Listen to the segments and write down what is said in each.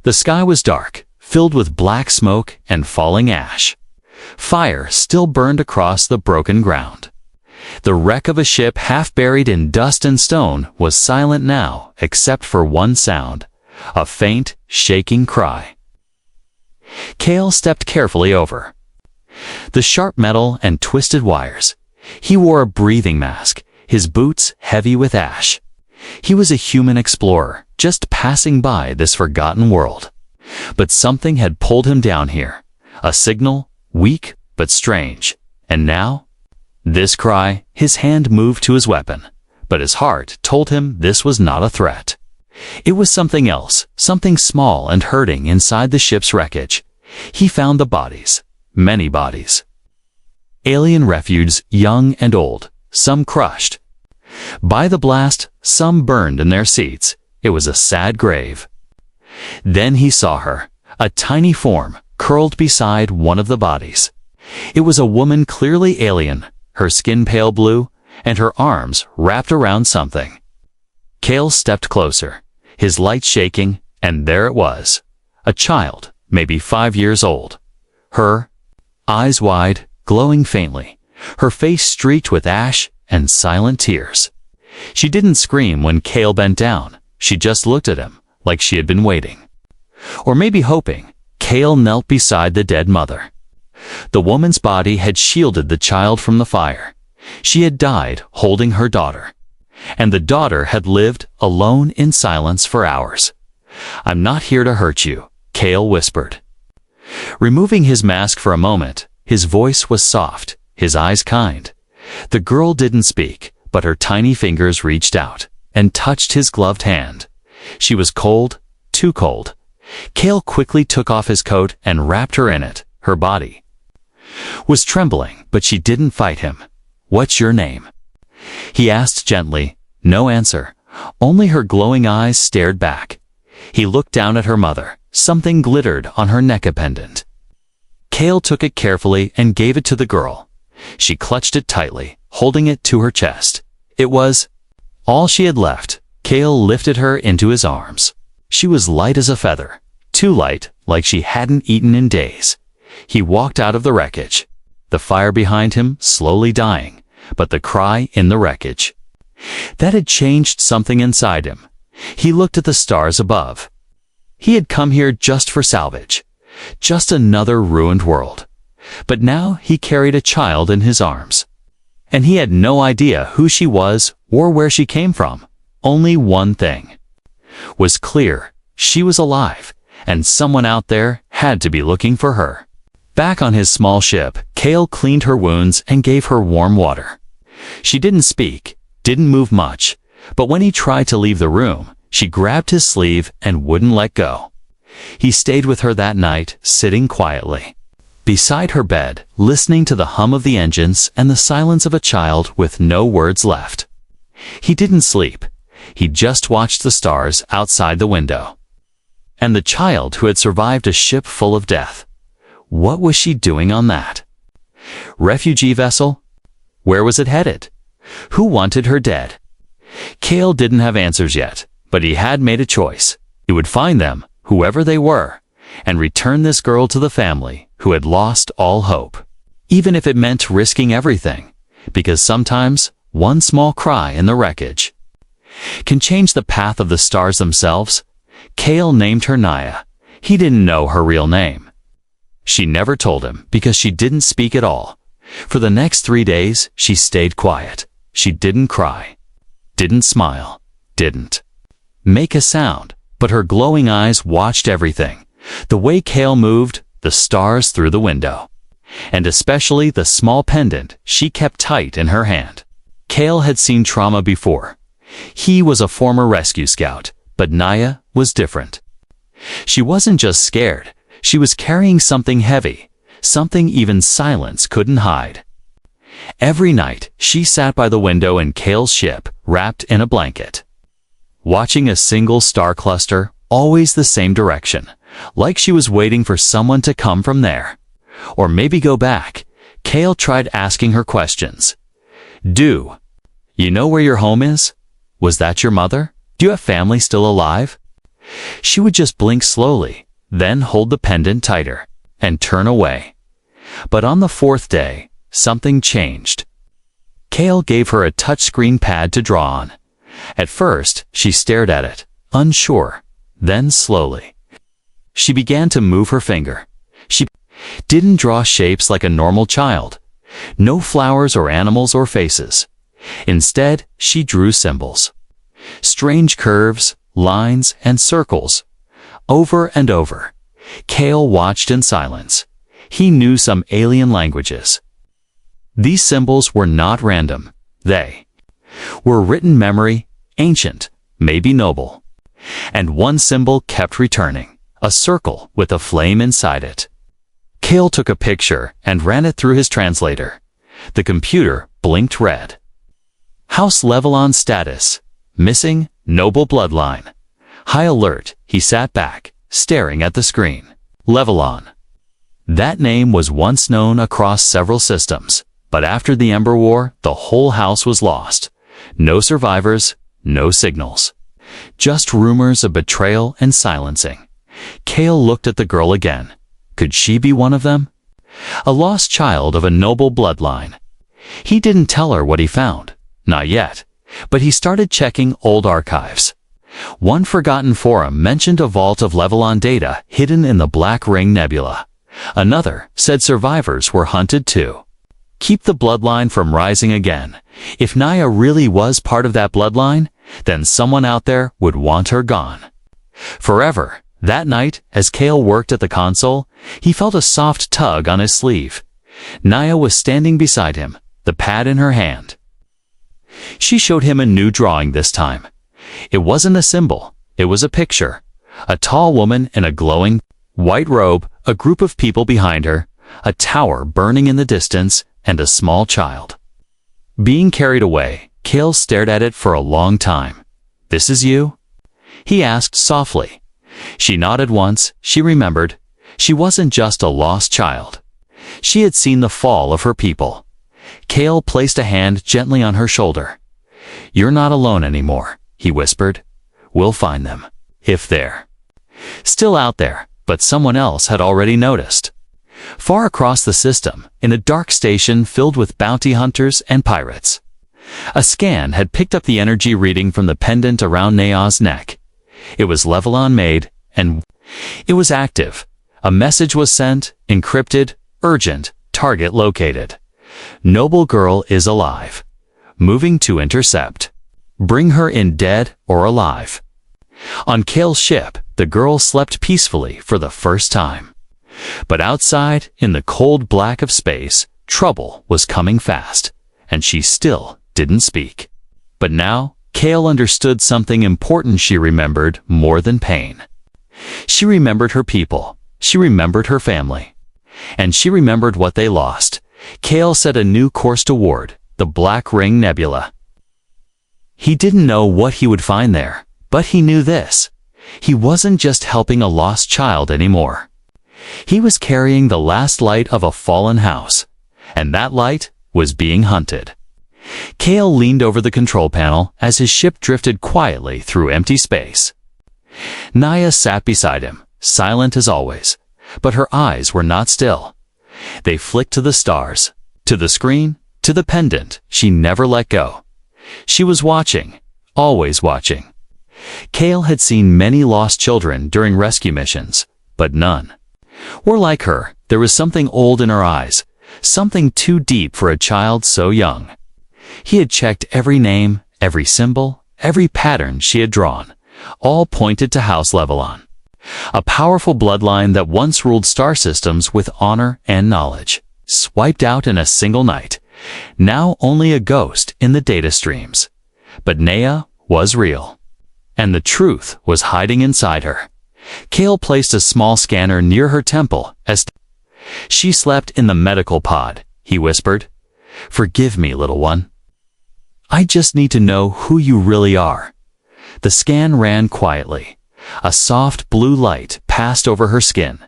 The sky was dark, filled with black smoke and falling ash. Fire still burned across the broken ground. The wreck of a ship half buried in dust and stone was silent now except for one sound, a faint, shaking cry. Cale stepped carefully over. The sharp metal and twisted wires. He wore a breathing mask, his boots heavy with ash. He was a human explorer, just passing by this forgotten world. But something had pulled him down here. A signal, weak but strange. And now? This cry, his hand moved to his weapon. But his heart told him this was not a threat. It was something else, something small and hurting inside the ship's wreckage. He found the bodies, many bodies. Alien refugees, young and old, some crushed. By the blast, some burned in their seats. It was a sad grave. Then he saw her, a tiny form, curled beside one of the bodies. It was a woman clearly alien, her skin pale blue, and her arms wrapped around something. Cale stepped closer, his light shaking, and there it was. A child, maybe 5 years old. Her eyes wide, glowing faintly, her face streaked with ash and silent tears. She didn't scream when Cale bent down. She just looked at him, like she had been waiting. Or maybe hoping. Cale knelt beside the dead mother. The woman's body had shielded the child from the fire. She had died holding her daughter. And the daughter had lived alone in silence for hours. "I'm not here to hurt you," Cale whispered. Removing his mask for a moment, his voice was soft, his eyes kind. The girl didn't speak, but her tiny fingers reached out and touched his gloved hand. She was cold, too cold. Cale quickly took off his coat and wrapped her in it. Her body was trembling, but she didn't fight him. "What's your name?" he asked gently. No answer. Only her glowing eyes stared back. He looked down at her mother. Something glittered on her neck pendant. Cale took it carefully and gave it to the girl. She clutched it tightly, holding it to her chest. It was all she had left. Cale lifted her into his arms. She was light as a feather, too light, like she hadn't eaten in days. He walked out of the wreckage, the fire behind him slowly dying, but the cry in the wreckage. That had changed something inside him. He looked at the stars above. He had come here just for salvage, just another ruined world. But now he carried a child in his arms. And he had no idea who she was or where she came from. Only one thing was clear. She was alive, and someone out there had to be looking for her. Back on his small ship, Cale cleaned her wounds and gave her warm water. She didn't speak, didn't move much, but when he tried to leave the room, she grabbed his sleeve and wouldn't let go. He stayed with her that night, sitting quietly beside her bed, listening to the hum of the engines and the silence of a child with no words left. He didn't sleep. He just watched the stars outside the window. And the child who had survived a ship full of death. What was she doing on that refugee vessel? Where was it headed? Who wanted her dead? Cale didn't have answers yet, but he had made a choice. He would find them, whoever they were, and return this girl to the family who had lost all hope, even if it meant risking everything, because sometimes one small cry in the wreckage can change the path of the stars themselves. Cale named her Naya. He didn't know her real name. She never told him because she didn't speak at all. For the next 3 days, she stayed quiet. She didn't cry, didn't smile, didn't make a sound, but her glowing eyes watched everything. The way Cale moved, the stars through the window, and especially the small pendant she kept tight in her hand. Cale had seen trauma before. He was a former rescue scout, but Naya was different. She wasn't just scared. She was carrying something heavy, something even silence couldn't hide. Every night, she sat by the window in Cale's ship, wrapped in a blanket, watching a single star cluster, always the same direction, like she was waiting for someone to come from there. Or maybe go back. Cale tried asking her questions. "Do you know where your home is? Was that your mother? Do you have family still alive?" She would just blink slowly, then hold the pendant tighter, and turn away. But on the fourth day, something changed. Kale gave her a touchscreen pad to draw on. At first, she stared at it, unsure. Then slowly, she began to move her finger. She didn't draw shapes like a normal child. No flowers or animals or faces. Instead, she drew symbols. Strange curves, lines, and circles. Over and over. Kale watched in silence. He knew some alien languages. These symbols were not random. They were written memory, ancient, maybe noble. And one symbol kept returning, a circle with a flame inside it. Kale took a picture and ran it through his translator. The computer blinked red. House Levelon status. Missing, noble bloodline. High alert, he sat back, staring at the screen. Levelon. That name was once known across several systems, but after the Ember War, the whole house was lost. No survivors, no signals. Just rumors of betrayal and silencing. Kale looked at the girl again. Could she be one of them? A lost child of a noble bloodline. He didn't tell her what he found. Not yet. But he started checking old archives. One forgotten forum mentioned a vault of Levelon data hidden in the Black Ring Nebula. Another said survivors were hunted too. Keep the bloodline from rising again. If Naya really was part of that bloodline, then someone out there would want her gone. Forever. That night, as Kale worked at the console, he felt a soft tug on his sleeve. Naya was standing beside him, the pad in her hand. She showed him a new drawing this time. It wasn't a symbol, it was a picture. A tall woman in a glowing white robe, a group of people behind her, a tower burning in the distance, and a small child. Being carried away, Kale stared at it for a long time. "This is you?" he asked softly. She nodded once. She remembered. She wasn't just a lost child. She had seen the fall of her people. Kale placed a hand gently on her shoulder. "You're not alone anymore," he whispered. "We'll find them. If they're still out there." But someone else had already noticed. Far across the system, in a dark station filled with bounty hunters and pirates. A scan had picked up the energy reading from the pendant around Naya's neck. It was Levelon made, and it was active. A message was sent, encrypted, urgent, target located. Noble girl is alive. Moving to intercept. Bring her in dead or alive. On Kale's ship, the girl slept peacefully for the first time. But outside, in the cold black of space, trouble was coming fast, and she still didn't speak. But now, Kale understood something important. She remembered more than pain. She remembered her people. She remembered her family. And she remembered what they lost. Kale set a new course toward the Black Ring Nebula. He didn't know what he would find there, but he knew this. He wasn't just helping a lost child anymore. He was carrying the last light of a fallen house, and that light was being hunted. Kale leaned over the control panel as his ship drifted quietly through empty space. Naya sat beside him, silent as always, but her eyes were not still. They flicked to the stars, to the screen, to the pendant. She never let go. She was watching, always watching. Kale had seen many lost children during rescue missions, but none were like her. There was something old in her eyes, something too deep for a child so young. He had checked every name, every symbol, every pattern she had drawn. All pointed to House Levelon, a powerful bloodline that once ruled star systems with honor and knowledge, swiped out in a single night. Now only a ghost in the data streams. But Naya was real, and the truth was hiding inside her. Kale placed a small scanner near her temple as she slept in the medical pod. He whispered, "Forgive me, little one. I just need to know who you really are." The scan ran quietly. A soft blue light passed over her skin.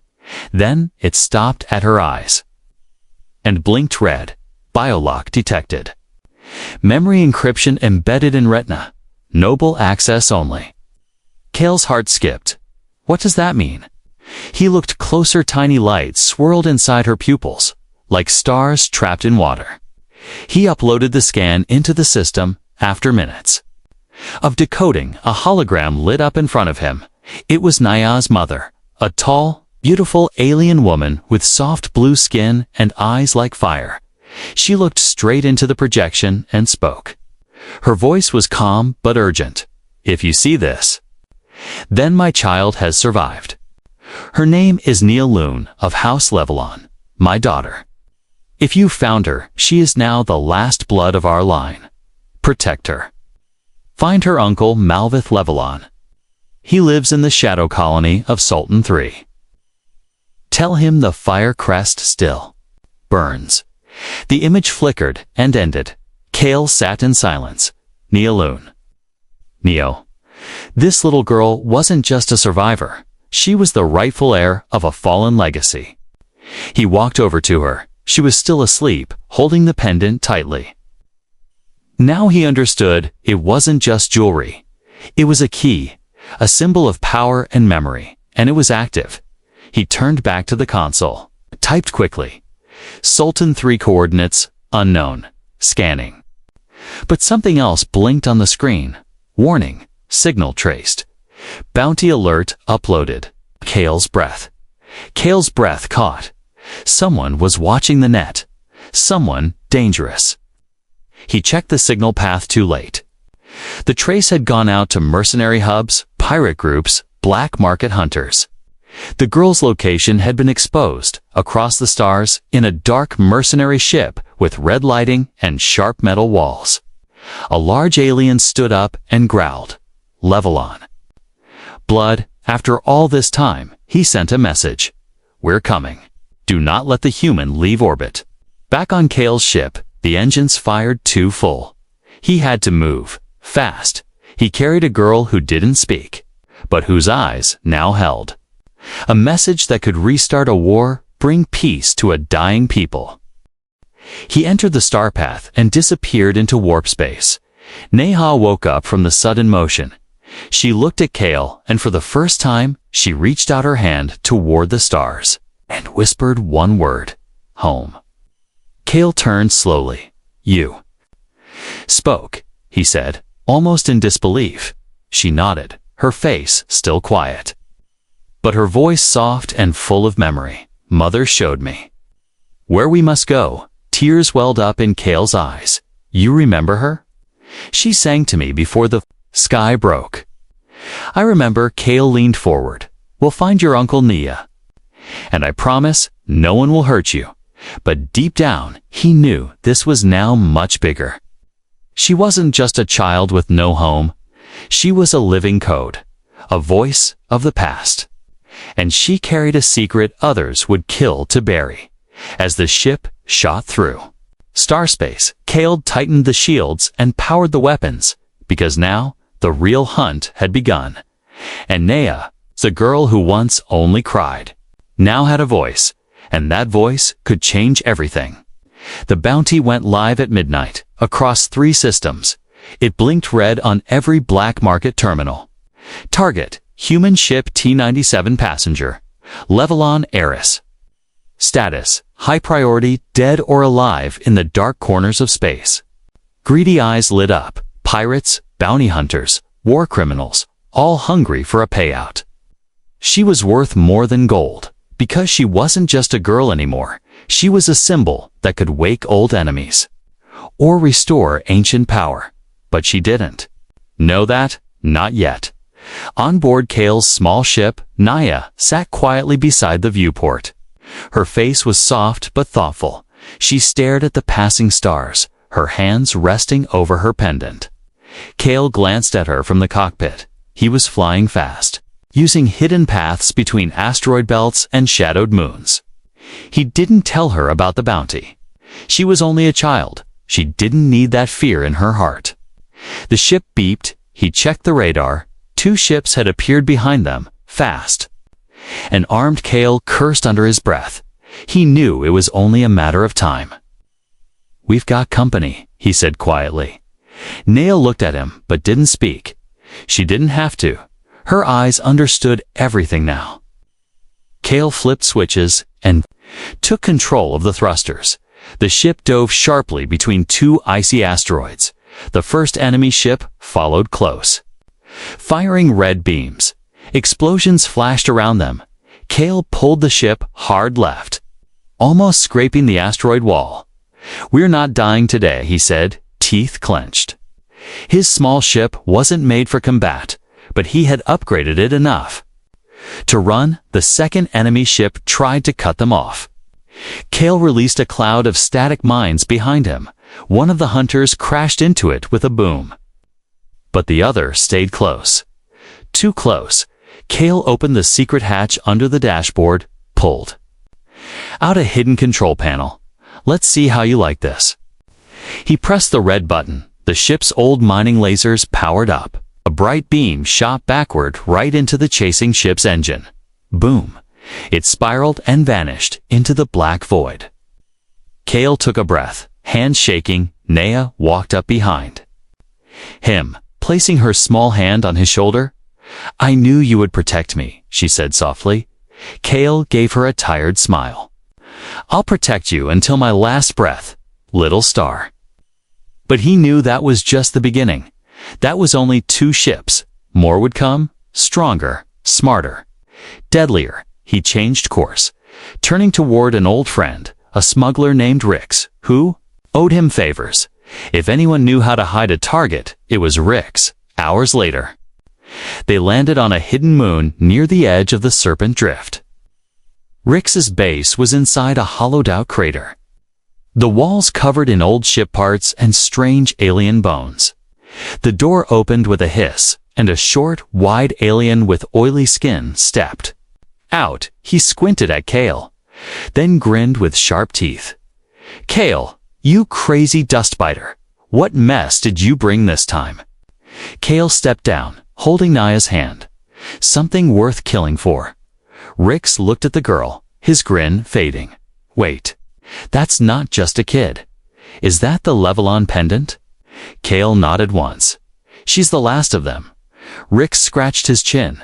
Then it stopped at her eyes and blinked red. Biolock detected. Memory encryption embedded in retina. Noble access only. Kale's heart skipped. What does that mean? He looked closer. Tiny lights swirled inside her pupils, like stars trapped in water. He uploaded the scan into the system. After minutes of decoding, a hologram lit up in front of him. It was Naya's mother, a tall, beautiful alien woman with soft blue skin and eyes like fire. She looked straight into the projection and spoke. Her voice was calm but urgent. If you see this, then my child has survived. Her name is Nia Loon of House Levelon, my daughter. If you found her, she is now the last blood of our line. Protect her. Find her uncle Malvith Levelon. He lives in the shadow colony of Sultan III. Tell him the fire crest still burns. The image flickered and ended. Kale sat in silence. Nia Loon. Neo. This little girl wasn't just a survivor. She was the rightful heir of a fallen legacy. He walked over to her. She was still asleep, holding the pendant tightly. Now he understood it wasn't just jewelry. It was a key, a symbol of power and memory, and it was active. He turned back to the console, typed quickly. Sultan III coordinates, unknown, scanning. But something else blinked on the screen. Warning, signal traced. Bounty alert uploaded. Kale's breath. Kale's breath caught. Someone was watching the net. Someone dangerous. He checked the signal path too late. The trace had gone out to mercenary hubs, pirate groups, black market hunters. The girl's location had been exposed, across the stars, in a dark mercenary ship with red lighting and sharp metal walls. A large alien stood up and growled. Levelon. Blood, after all this time, he sent a message. We're coming. Do not let the human leave orbit. Back on Kale's ship, the engines fired too full. He had to move, fast. He carried a girl who didn't speak, but whose eyes now held. A message that could restart a war, bring peace to a dying people. He entered the star path and disappeared into warp space. Neha woke up from the sudden motion. She looked at Kale, and for the first time, she reached out her hand toward the stars and whispered one word. Home. Kale turned slowly. You spoke, he said, almost in disbelief. She nodded, her face still quiet, but her voice soft and full of memory. Mother showed me where we must go. Tears welled up in Kale's eyes. You remember her? She sang to me before the sky broke. I remember. Kale leaned forward. We'll find your Uncle Nia. And I promise no one will hurt you. But deep down, he knew this was now much bigger. She wasn't just a child with no home. She was a living code, a voice of the past. And she carried a secret others would kill to bury. As the ship shot through starspace, Kale tightened the shields and powered the weapons, because now the real hunt had begun. And Nea, the girl who once only cried, now had a voice, and that voice could change everything. The bounty went live at midnight, across 3 systems. It blinked red on every black market terminal. Target, human ship T-97 passenger. Levelon heiress. Status, high priority, dead or alive in the dark corners of space. Greedy eyes lit up. Pirates, bounty hunters, war criminals, all hungry for a payout. She was worth more than gold, because she wasn't just a girl anymore. She was a symbol that could wake old enemies, or restore ancient power. But she didn't know that, not yet. On board Kale's small ship, Naya sat quietly beside the viewport. Her face was soft but thoughtful. She stared at the passing stars, her hands resting over her pendant. Kale glanced at her from the cockpit. He was flying fast, using hidden paths between asteroid belts and shadowed moons. He didn't tell her about the bounty. She was only a child. She didn't need that fear in her heart. The ship beeped. He checked the radar. 2 ships had appeared behind them, fast. An armed Kale cursed under his breath. He knew it was only a matter of time. We've got company, he said quietly. Nea looked at him, but didn't speak. She didn't have to. Her eyes understood everything now. Kale flipped switches and took control of the thrusters. The ship dove sharply between two icy asteroids. The first enemy ship followed close. Firing red beams, explosions flashed around them. Kale pulled the ship hard left, almost scraping the asteroid wall. "We're not dying today," he said, teeth clenched. His small ship wasn't made for combat, but he had upgraded it enough. To run, the second enemy ship tried to cut them off. Kale released a cloud of static mines behind him. One of the hunters crashed into it with a boom. But the other stayed close. Too close. Kale opened the secret hatch under the dashboard, pulled out a hidden control panel. "Let's see how you like this." He pressed the red button. The ship's old mining lasers powered up. A bright beam shot backward right into the chasing ship's engine. Boom! It spiraled and vanished into the black void. Kale took a breath. Hands shaking, Nea walked up behind him, placing her small hand on his shoulder. "I knew you would protect me," she said softly. Kale gave her a tired smile. "I'll protect you until my last breath, little star." But he knew that was just the beginning. That was only 2 ships. More would come, stronger, smarter, deadlier. He changed course, turning toward an old friend, a smuggler named Rix, who owed him favors. If anyone knew how to hide a target, it was Rix. Hours later, they landed on a hidden moon near the edge of the Serpent Drift. Rix's base was inside a hollowed-out crater, the walls covered in old ship parts and strange alien bones. The door opened with a hiss, and a short, wide alien with oily skin stepped out. He squinted at Kale, then grinned with sharp teeth. "Kale, you crazy dustbiter, what mess did you bring this time?" Kale stepped down, holding Naya's hand. "Something worth killing for." Rix looked at the girl, his grin fading. "Wait, that's not just a kid. Is that the Levelon pendant?" Kale nodded once. "She's the last of them." Rix scratched his chin.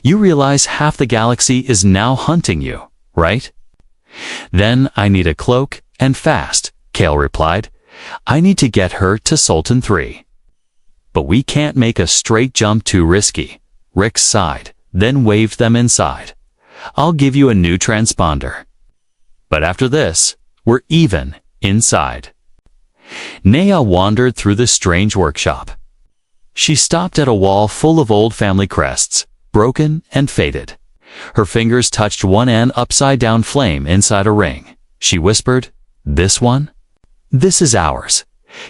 "You realize half the galaxy is now hunting you, right?" "Then I need a cloak, and fast," Kale replied. "I need to get her to Sultan 3. "But we can't make a straight jump, too risky." Rix sighed, then waved them inside. "I'll give you a new transponder. But after this, we're even inside." Nea wandered through the strange workshop. She stopped at a wall full of old family crests, broken and faded. Her fingers touched one end upside-down flame inside a ring. She whispered, "This one? This is ours."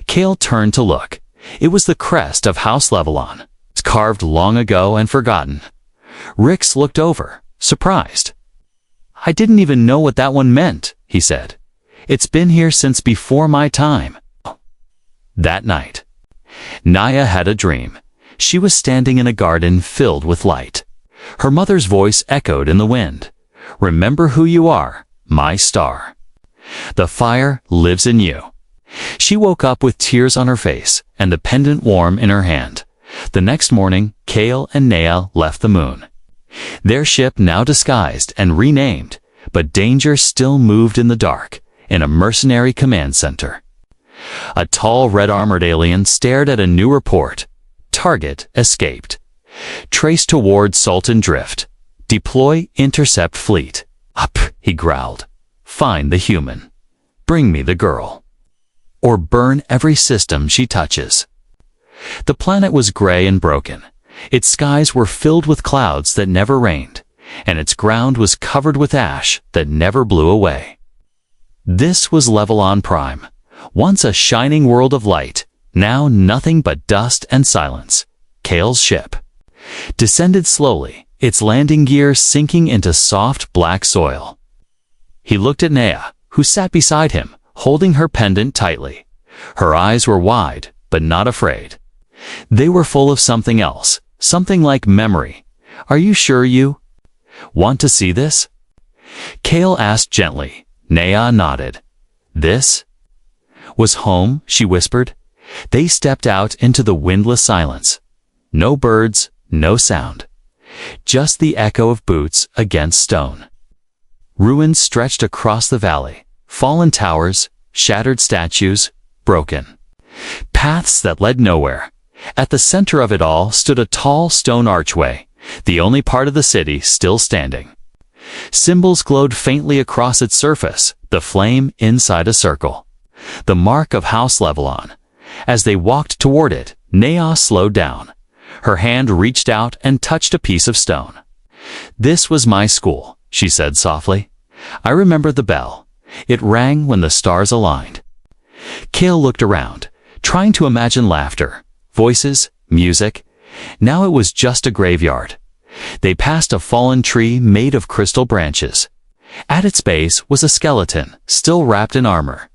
Kale turned to look. It was the crest of House Levelon, carved long ago and forgotten. Rix looked over, surprised. "I didn't even know what that one meant," he said. "It's been here since before my time." That night, Naya had a dream. She was standing in a garden filled with light. Her mother's voice echoed in the wind. "Remember who you are, my star. The fire lives in you." She woke up with tears on her face and the pendant warm in her hand. The next morning, Kale and Nea left the moon. Their ship now disguised and renamed, but danger still moved in the dark, in a mercenary command center. A tall red-armored alien stared at a new report. Target escaped. Trace toward Sultan Drift. Deploy intercept fleet. Up, he growled. Find the human. Bring me the girl. Or burn every system she touches. The planet was gray and broken. Its skies were filled with clouds that never rained, and its ground was covered with ash that never blew away. This was Levelon Prime, once a shining world of light, now nothing but dust and silence. Kale's ship descended slowly, its landing gear sinking into soft black soil. He looked at Nea, who sat beside him, holding her pendant tightly. Her eyes were wide, but not afraid. They were full of something else, something like memory. "Are you sure you want to see this?" Kale asked gently. Nea nodded. "This was home," she whispered. They stepped out into the windless silence. No birds, no sound. just the echo of boots against stone. Ruins stretched across the valley, fallen towers, shattered statues, broken paths that led nowhere. At the center of it all stood a tall stone archway, the only part of the city still standing. Symbols glowed faintly across its surface, the flame inside a circle. The mark of House Levelon. As they walked toward it, Neha slowed down. Her hand reached out and touched a piece of stone. "This was my school," she said softly. "I remember the bell. It rang when the stars aligned." Kale looked around, trying to imagine laughter, voices, music. Now it was just a graveyard. They passed a fallen tree made of crystal branches. At its base was a skeleton, still wrapped in armor.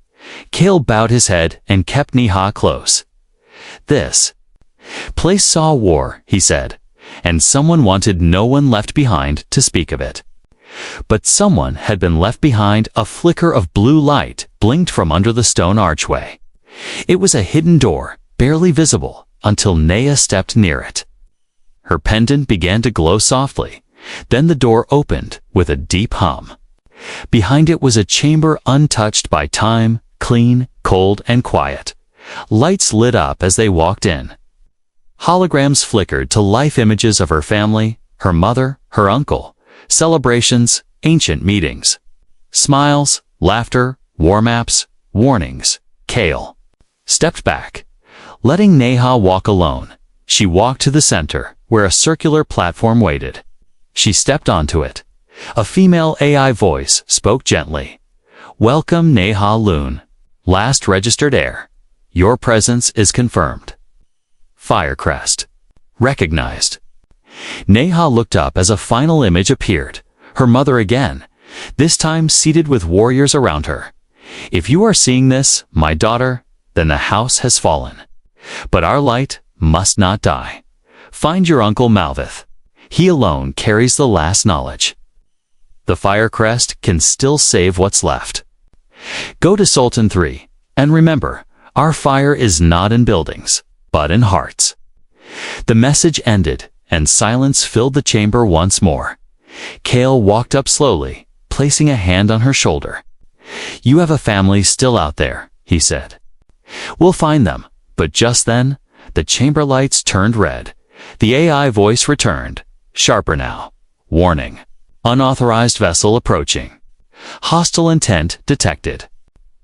Kale bowed his head and kept Neha close. "This place saw war," he said, "and someone wanted no one left behind to speak of it." But someone had been left behind. A flicker of blue light blinked from under the stone archway. It was a hidden door, barely visible, until Neha stepped near it. Her pendant began to glow softly. Then the door opened with a deep hum. Behind it was a chamber untouched by time, clean, cold, and quiet. Lights lit up as they walked in. Holograms flickered to life, images of her family, her mother, her uncle, celebrations, ancient meetings. Smiles, laughter, war maps, warnings. Kale stepped back, letting Neha walk alone. She walked to the center, where a circular platform waited. She stepped onto it. A female AI voice spoke gently. "Welcome, Neha Loon, last registered heir. Your presence is confirmed." Firecrest. Recognized. Neha looked up as a final image appeared. Her mother again, this time seated with warriors around her. "If you are seeing this, my daughter, then the house has fallen. But our light must not die. Find your uncle Malvith. He alone carries the last knowledge. The Firecrest can still save what's left. Go to Sultan 3, and remember, our fire is not in buildings, but in hearts." The message ended, and silence filled the chamber once more. Kale walked up slowly, placing a hand on her shoulder. "You have a family still out there," he said. "We'll find them." But just then, the chamber lights turned red. The AI voice returned, sharper now. "Warning. Unauthorized vessel approaching. Hostile intent detected."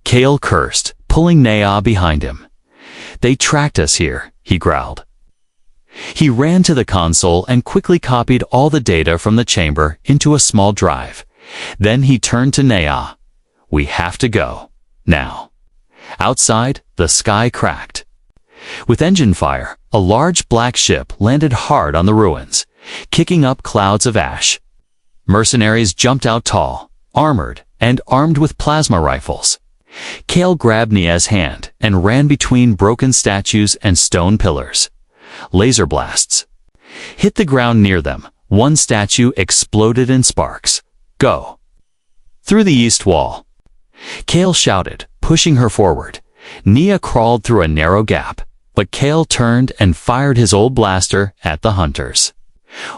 Kale cursed, pulling Neha behind him. "They tracked us here," he growled. He ran to the console and quickly copied all the data from the chamber into a small drive. Then he turned to Neha. "We have to go. Now." Outside, the sky cracked. With engine fire, a large black ship landed hard on the ruins, kicking up clouds of ash. Mercenaries jumped out tall, armored, and armed with plasma rifles. Kale grabbed Neha's hand and ran between broken statues and stone pillars. Laser blasts hit the ground near them. One statue exploded in sparks. "Go!" Through the east wall. Kale shouted, pushing her forward. Neha crawled through a narrow gap, but Kale turned and fired his old blaster at the hunters.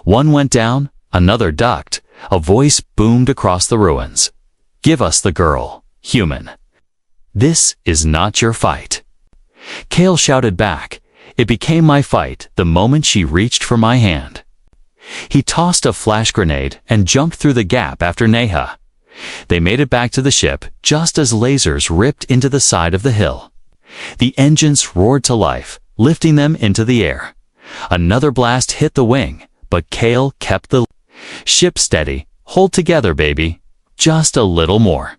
One went down, another ducked. A voice boomed across the ruins. "Give us the girl, human. This is not your fight." Kale shouted back. "It became my fight the moment she reached for my hand." He tossed a flash grenade and jumped through the gap after Neha. They made it back to the ship just as lasers ripped into the side of the hill. The engines roared to life, lifting them into the air. Another blast hit the wing, but Kale kept the ship steady. "Hold together, baby. Just a little more."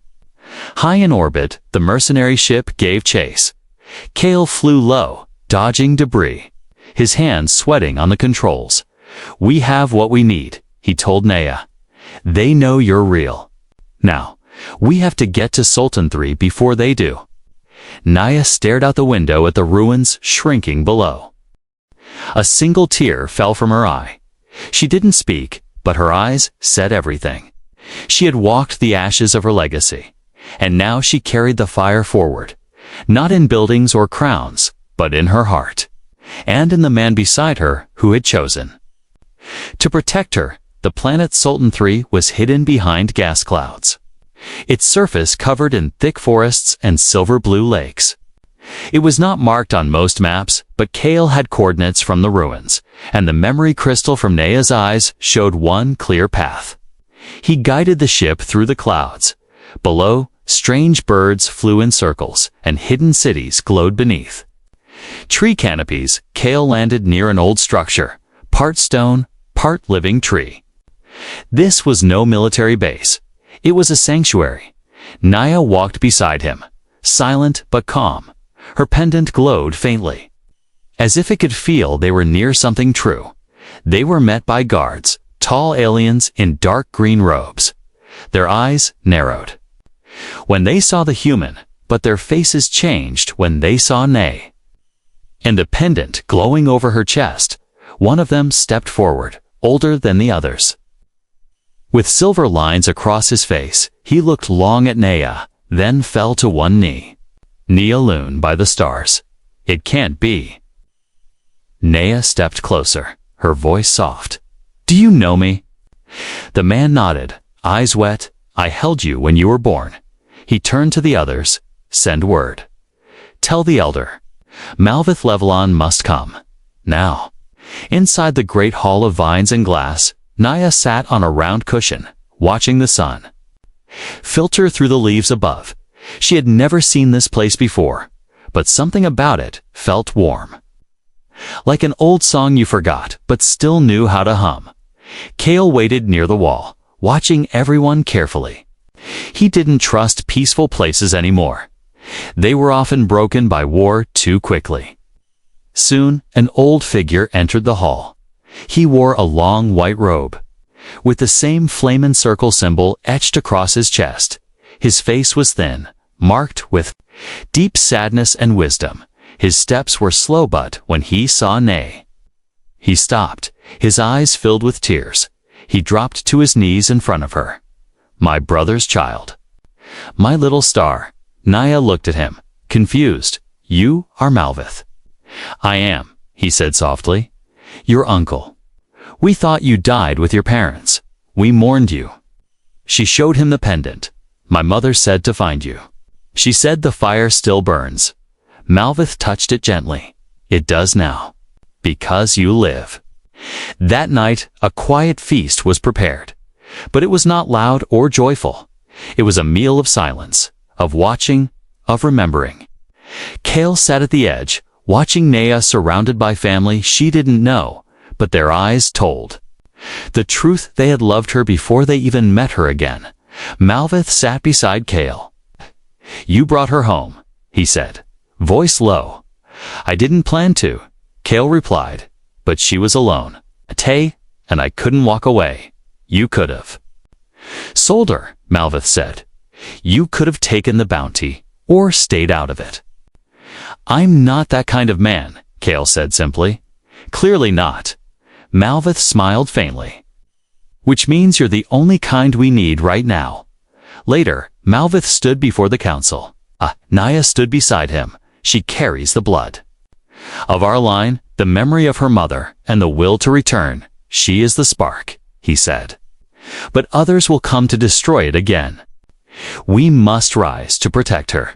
High in orbit, the mercenary ship gave chase. Kale flew low, dodging debris, his hands sweating on the controls. "We have what we need," he told Neha. "They know you're real. Now, we have to get to Sultan 3 before they do." Neha stared out the window at the ruins shrinking below. A single tear fell from her eye. She didn't speak, but her eyes said everything. She had walked the ashes of her legacy, and now she carried the fire forward, not in buildings or crowns, but in her heart, and in the man beside her who had chosen. To protect her, the planet Sultan III was hidden behind gas clouds. Its surface covered in thick forests and silver-blue lakes. It was not marked on most maps, but Kale had coordinates from the ruins, and the memory crystal from Nea's eyes showed one clear path. He guided the ship through the clouds. Below, strange birds flew in circles, and hidden cities glowed beneath. Tree canopies, Kale landed near an old structure, part stone, part living tree. This was no military base. It was a sanctuary. Naya walked beside him, silent but calm. Her pendant glowed faintly, as if it could feel they were near something true. They were met by guards, tall aliens in dark green robes. Their eyes narrowed when they saw the human, but their faces changed when they saw Nay. And the pendant glowing over her chest, one of them stepped forward, older than the others. With silver lines across his face, he looked long at Naya, then fell to one knee. Knee alone by the stars. It can't be. Naya stepped closer, her voice soft. Do you know me? The man nodded, eyes wet. I held you when you were born. He turned to the others. Send word. Tell the elder. Malvith Levelon must come. Now. Inside the great hall of vines and glass, Naya sat on a round cushion, watching the sun filter through the leaves above. She had never seen this place before, but something about it felt warm. Like an old song you forgot, but still knew how to hum. Kale waited near the wall, watching everyone carefully. He didn't trust peaceful places anymore. They were often broken by war too quickly. Soon, an old figure entered the hall. He wore a long white robe, with the same flame and circle symbol etched across his chest. His face was thin, marked with deep sadness and wisdom. His steps were slow, but when he saw Nay, he stopped, his eyes filled with tears. He dropped to his knees in front of her. My brother's child. My little star. Naya looked at him, confused. You are Malvith. I am, he said softly. Your uncle. We thought you died with your parents. We mourned you. She showed him the pendant. My mother said to find you. She said the fire still burns. Malvith touched it gently. It does now. Because you live. That night, a quiet feast was prepared. But it was not loud or joyful. It was a meal of silence, of watching, of remembering. Kale sat at the edge, watching Naya surrounded by family she didn't know, but their eyes told. The truth they had loved her before they even met her again. Malvith sat beside Kale. You brought her home, he said, voice low. I didn't plan to, Kale replied, but she was alone. Tay, and I couldn't walk away. You could have. Sold her, Malvith said. You could have taken the bounty, or stayed out of it. I'm not that kind of man, Kale said simply. Clearly not. Malvith smiled faintly. Which means you're the only kind we need right now. Later, Malvith stood before the council. Naya stood beside him. She carries the blood of our line, the memory of her mother, and the will to return. She is the spark, he said. But others will come to destroy it again. We must rise to protect her.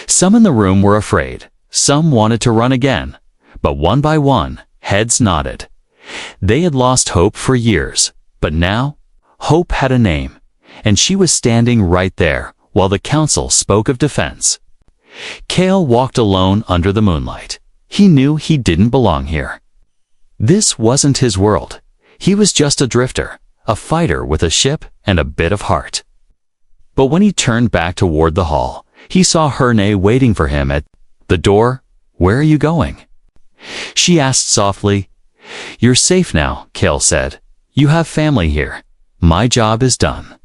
Some in the room were afraid. Some wanted to run again. But one by one, heads nodded. They had lost hope for years. But now, hope had a name. And she was standing right there while the council spoke of defense. Kale walked alone under the moonlight. He knew he didn't belong here. This wasn't his world. He was just a drifter, a fighter with a ship and a bit of heart. But when he turned back toward the hall, he saw Herne waiting for him at the door. Where are you going? She asked softly. You're safe now, Kale said. You have family here. My job is done.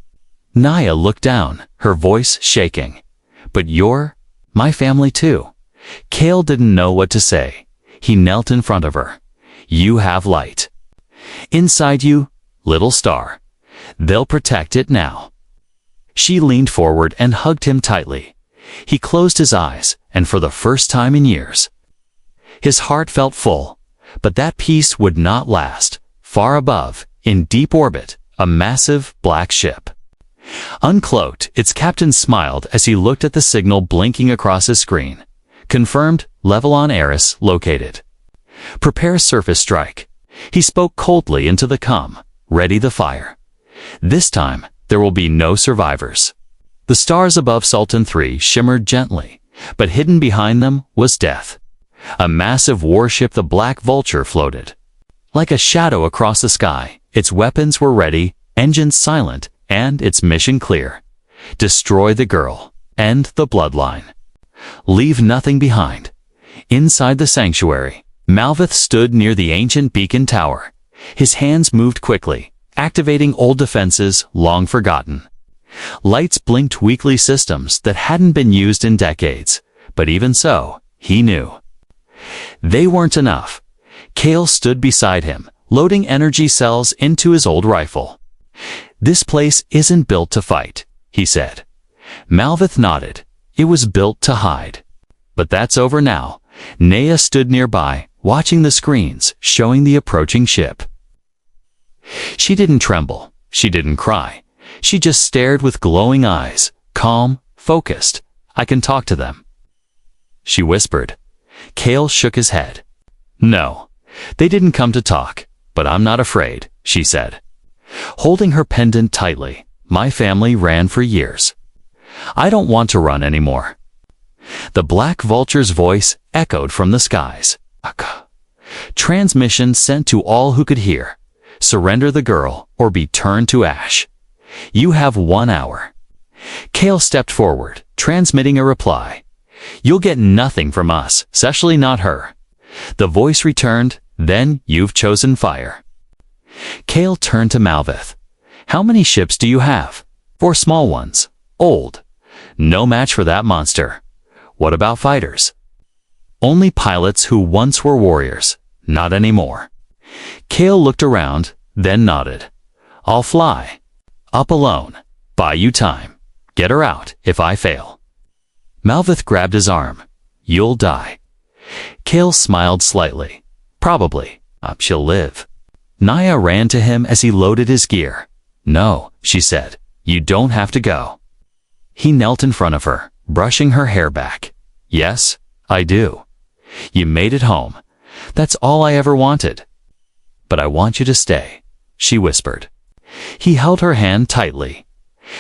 Naya looked down, her voice shaking. But you're my family too. Kale didn't know what to say. He knelt in front of her. You have light inside you, little star. They'll protect it now. She leaned forward and hugged him tightly. He closed his eyes, and for the first time in years, his heart felt full. But that peace would not last. far above, in deep orbit, a massive black ship. Uncloaked, its captain smiled as he looked at the signal blinking across his screen. Confirmed, level on Eris located. Prepare surface strike. He spoke coldly into the comm. Ready the fire. This time, there will be no survivors. The stars above Sultan III shimmered gently, but hidden behind them was death. A massive warship, the Black Vulture, floated. Like a shadow across the sky, its weapons were ready, engines silent, and its mission clear. Destroy the girl. End the bloodline. Leave nothing behind. Inside the sanctuary, Malvith stood near the ancient beacon tower. His hands moved quickly, activating old defenses long forgotten. Lights blinked weekly systems that hadn't been used in decades, but even so, he knew. They weren't enough. Kale stood beside him, loading energy cells into his old rifle. This place isn't built to fight, he said. Malvith nodded. It was built to hide. But that's over now. Nea stood nearby, watching the screens showing the approaching ship. She didn't tremble. She didn't cry. She just stared with glowing eyes, calm, focused. I can talk to them, she whispered. Kale shook his head. No, they didn't come to talk, but I'm not afraid, she said. Holding her pendant tightly, my family ran for years. I don't want to run anymore. The Black Vulture's voice echoed from the skies. Transmission sent to all who could hear. Surrender the girl or be turned to ash. You have 1 hour. Kale stepped forward, transmitting a reply. You'll get nothing from us, especially not her. The voice returned, then you've chosen fire. Kale turned to Malvith. How many ships do you have? 4 small ones. Old. No match for that monster. What about fighters? Only pilots who once were warriors. Not anymore. Kale looked around, then nodded. I'll fly. Up alone. Buy you time. Get her out if I fail. Malvith grabbed his arm. You'll die. Kale smiled slightly. Probably. She'll live. Naya ran to him as he loaded his gear. No, she said. You don't have to go. He knelt in front of her, brushing her hair back. Yes, I do. You made it home. That's all I ever wanted. But I want you to stay, she whispered. He held her hand tightly.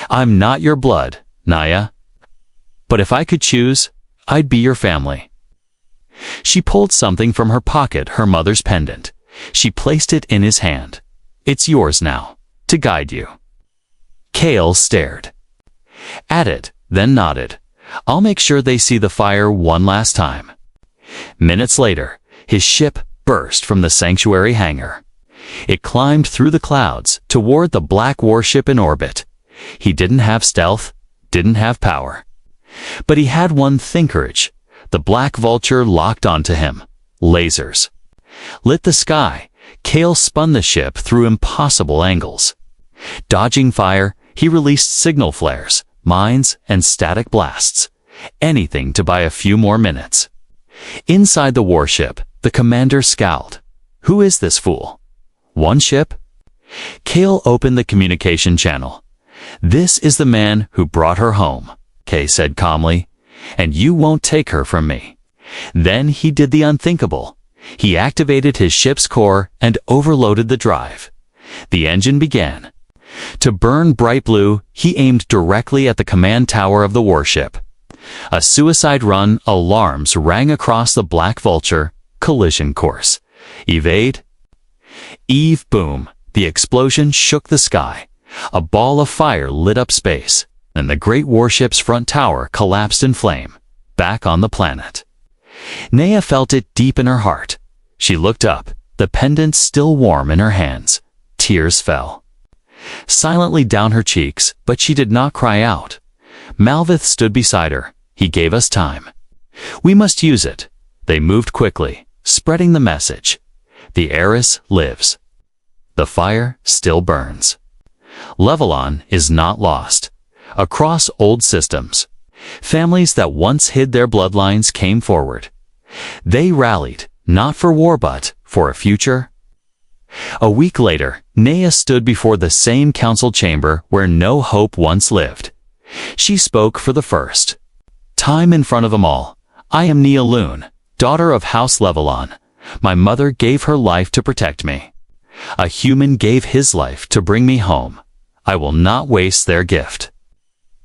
I'm not your blood, Naya. But if I could choose, I'd be your family. She pulled something from her pocket, her mother's pendant. She placed it in his hand. It's yours now, to guide you. Kale stared at it, then nodded. I'll make sure they see the fire one last time. Minutes later, his ship burst from the sanctuary hangar. It climbed through the clouds toward the black warship in orbit. He didn't have stealth, didn't have power. But he had one thing: courage. The Black Vulture locked onto him. Lasers lit the sky. Kale spun the ship through impossible angles. Dodging fire, he released signal flares, mines, and static blasts. Anything to buy a few more minutes. Inside the warship, the commander scowled. Who is this fool? One ship? Kale opened the communication channel. This is the man who brought her home, Kay said calmly, and you won't take her from me. Then he did the unthinkable. He activated his ship's core and overloaded the drive. The engine began to burn bright blue. He aimed directly at the command tower of the warship. A suicide run. Alarms rang across the Black Vulture. Collision course. Evade. Eve. Boom. The explosion shook the sky. A ball of fire lit up space, and the great warship's front tower collapsed in flame, back on the planet. Nea felt it deep in her heart. She looked up, the pendant still warm in her hands. Tears fell silently down her cheeks, but she did not cry out. Malvith stood beside her. He gave us time. We must use it. They moved quickly, spreading the message. The Eris lives. The fire still burns. Levelon is not lost. Across old systems, families that once hid their bloodlines came forward. They rallied, not for war but for a future. A week later, Nea stood before the same council chamber where no hope once lived. She spoke for the first time in front of them all. I am Nea Loon, daughter of House Levelon. My mother gave her life to protect me. A human gave his life to bring me home. I will not waste their gift.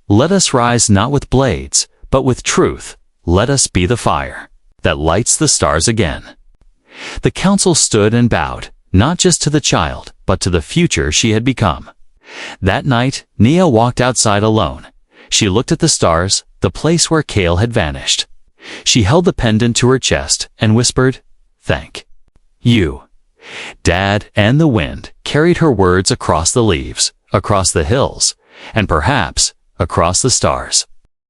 Let us rise not with blades, but with truth. Let us be the fire that lights the stars again. The council stood and bowed, not just to the child, but to the future she had become. That night, Nea walked outside alone. She looked at the stars, the place where Kale had vanished. She held the pendant to her chest and whispered, "Thank you." Dad and the wind carried her words across the leaves, across the hills, and perhaps across the stars.